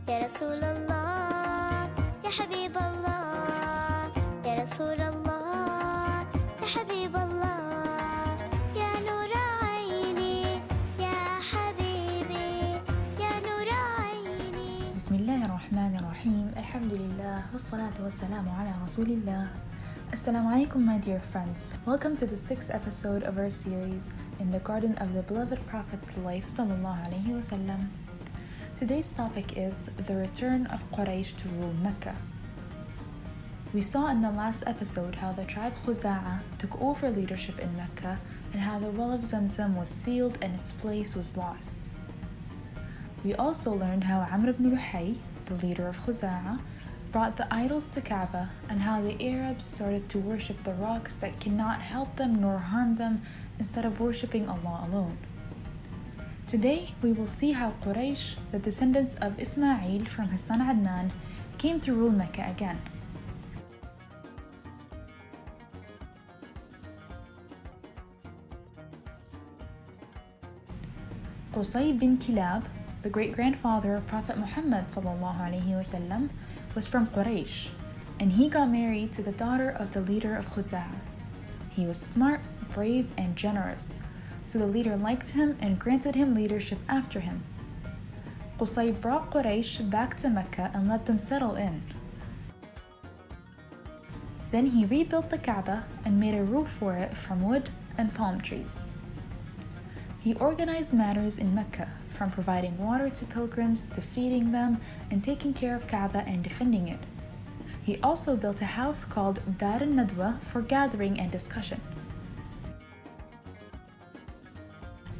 يا رسول الله يا حبيب الله يا رسول الله يا حبيب الله يا نور عيني يا حبيبي يا نور عيني. بسم الله الرحمن الرحيم. الحمد لله والصلاة والسلام على رسول الله. Assalamu alaykum, my dear friends. Welcome to the 6th episode of our series in the garden of the beloved Prophet's life, sallallahu alayhi wasallam. Today's topic is the return of Quraysh to rule Mecca. We saw in the last episode how the tribe Khuzaa'a took over leadership in Mecca and how the well of Zamzam was sealed and its place was lost. We also learned how Amr bin Luhay, the leader of Khuzaa'a, brought the idols to Kaabah and how the Arabs started to worship the rocks that cannot help them nor harm them instead of worshipping Allah alone. Today we will see how Quraysh, the descendants of Ismail from his son Adnan, came to rule Mecca again. Qusay bin Kilab, the great-grandfather of Prophet Muhammad ﷺ, was from Quraysh, and he got married to the daughter of the leader of Khuzaa'a. He was smart, brave, and generous, so the leader liked him and granted him leadership after him. Qusay brought Quraysh back to Mecca and let them settle in. Then he rebuilt the Kaabah and made a roof for it from wood and palm trees. He organized matters in Mecca, from providing water to pilgrims to feeding them and taking care of Kaabah and defending it. He also built a house called Dar al-Nadwa for gathering and discussion.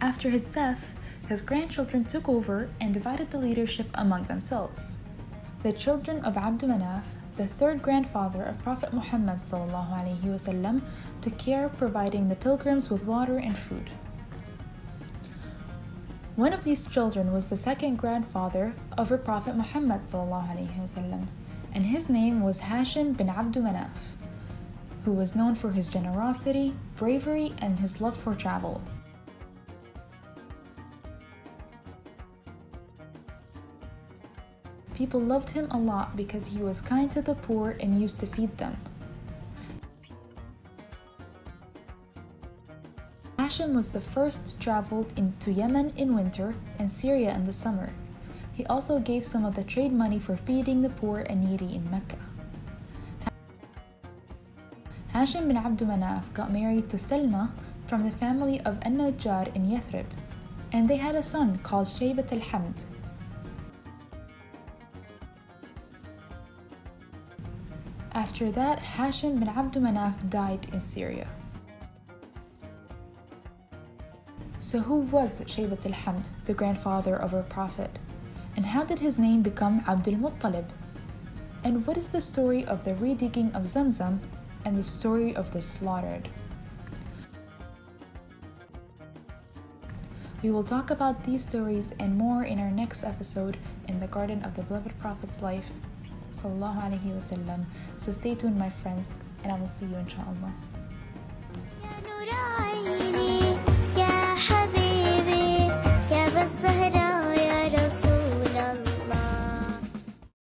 After his death, his grandchildren took over and divided the leadership among themselves. The children of Abd Manaf, the third grandfather of Prophet Muhammad ﷺ, took care of providing the pilgrims with water and food. One of these children was the second grandfather of our Prophet Muhammad ﷺ, and his name was Hashim bin Abd Manaf, who was known for his generosity, bravery, and his love for travel. People loved him a lot because he was kind to the poor and used to feed them. Hashim was the first to travel into Yemen in winter and Syria in the summer. He also gave some of the trade money for feeding the poor and needy in Mecca. Hashim bin Abd Manaf got married to Salma from the family of An-Najjar in Yathrib, and they had a son called Shaybat al-Hamd. After that, Hashim bin Abd Manaf died in Syria. So who was Shaybat al-Hamd, the grandfather of our Prophet? And how did his name become Abdul Muttalib? And what is the story of the redigging of Zamzam and the story of the slaughtered? We will talk about these stories and more in our next episode in the garden of the beloved Prophet's life, sallallahu alayhi wasallam. So stay tuned, my friends, and I will see you inshallah. حبيبي